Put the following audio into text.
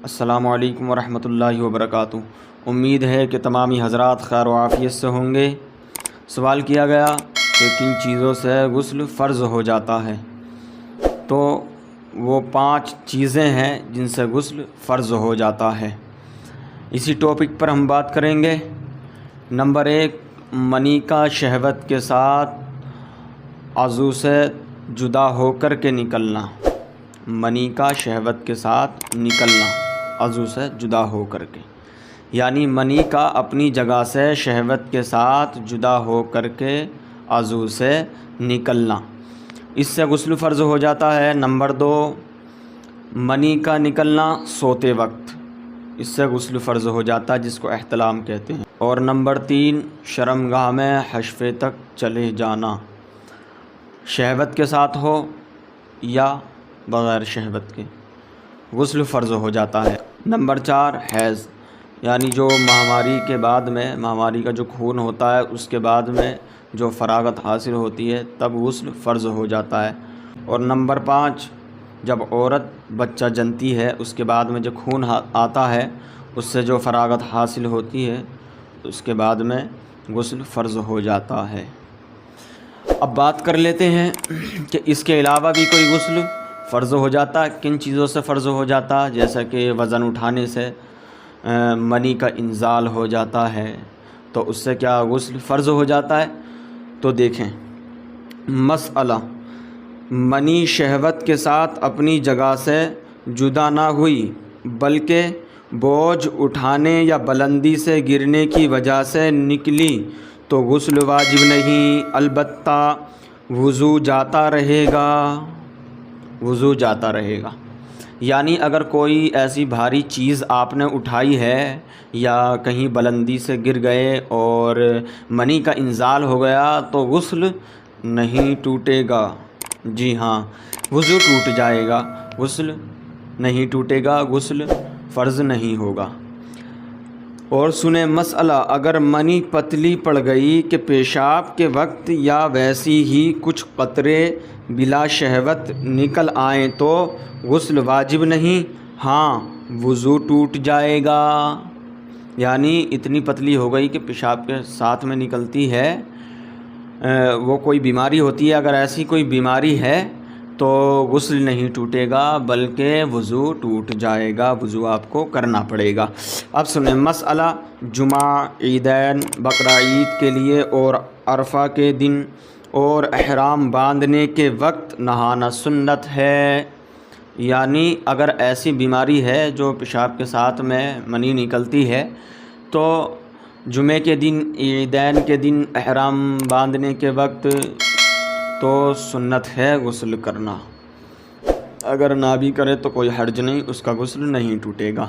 السلام علیکم ورحمۃ اللہ وبرکاتہ۔ امید ہے کہ تمامی حضرات خیر و عافیت سے ہوں گے۔ سوال کیا گیا کہ کن چیزوں سے غسل فرض ہو جاتا ہے، تو وہ 5 چیزیں ہیں جن سے غسل فرض ہو جاتا ہے۔ اسی ٹاپک پر ہم بات کریں گے۔ نمبر 1، منی کا شہوت کے ساتھ عضو سے جدا ہو کر کے نکلنا۔ منی کا شہوت کے ساتھ نکلنا عضو سے جدا ہو کر کے، یعنی منی کا اپنی جگہ سے شہوت کے ساتھ جدا ہو کر کے عضو سے نکلنا، اس سے غسل فرض ہو جاتا ہے۔ نمبر 2، منی کا نکلنا سوتے وقت، اس سے غسل فرض ہو جاتا ہے، جس کو احتلام کہتے ہیں۔ اور نمبر 3، شرمگاہ میں حشفے تک چلے جانا، شہوت کے ساتھ ہو یا بغیر شہوت کے، غسل فرض ہو جاتا ہے۔ نمبر 4، حیض، یعنی جو ماہواری کے بعد میں، ماہواری کا جو خون ہوتا ہے اس کے بعد میں جو فراغت حاصل ہوتی ہے تب غسل فرض ہو جاتا ہے۔ اور نمبر 5، جب عورت بچہ جنتی ہے اس کے بعد میں جو خون آتا ہے اس سے جو فراغت حاصل ہوتی ہے اس کے بعد میں غسل فرض ہو جاتا ہے۔ اب بات کر لیتے ہیں کہ اس کے علاوہ بھی کوئی غسل فرض ہو جاتا ہے، کن چیزوں سے فرض ہو جاتا ہے۔ جیسا کہ وزن اٹھانے سے منی کا انزال ہو جاتا ہے، تو اس سے کیا غسل فرض ہو جاتا ہے؟ تو دیکھیں مسئلہ، منی شہوت کے ساتھ اپنی جگہ سے جدا نہ ہوئی بلکہ بوجھ اٹھانے یا بلندی سے گرنے کی وجہ سے نکلی تو غسل واجب نہیں، البتہ وضو جاتا رہے گا، وضو جاتا رہے گا۔ یعنی اگر کوئی ایسی بھاری چیز آپ نے اٹھائی ہے یا کہیں بلندی سے گر گئے اور منی کا انزال ہو گیا تو غسل نہیں ٹوٹے گا۔ جی ہاں، وضو ٹوٹ جائے گا، غسل نہیں ٹوٹے گا، غسل فرض نہیں ہوگا۔ اور سنیں مسئلہ، اگر منی پتلی پڑ گئی کہ پیشاب کے وقت یا ویسی ہی کچھ قطرے بلا شہوت نکل آئیں تو غسل واجب نہیں، ہاں وضو ٹوٹ جائے گا۔ یعنی اتنی پتلی ہو گئی کہ پیشاب کے ساتھ میں نکلتی ہے، وہ کوئی بیماری ہوتی ہے، اگر ایسی کوئی بیماری ہے تو غسل نہیں ٹوٹے گا بلکہ وضو ٹوٹ جائے گا، وضو آپ کو کرنا پڑے گا۔ اب سنیں مسئلہ، جمعہ، عیدین، بقرہ عید کے لیے اور عرفہ کے دن اور احرام باندھنے کے وقت نہانا سنت ہے۔ یعنی اگر ایسی بیماری ہے جو پیشاب کے ساتھ میں منی نکلتی ہے تو جمعے کے دن، عیدین کے دن، احرام باندھنے کے وقت تو سنت ہے غسل کرنا، اگر نہ بھی کرے تو کوئی حرج نہیں، اس کا غسل نہیں ٹوٹے گا۔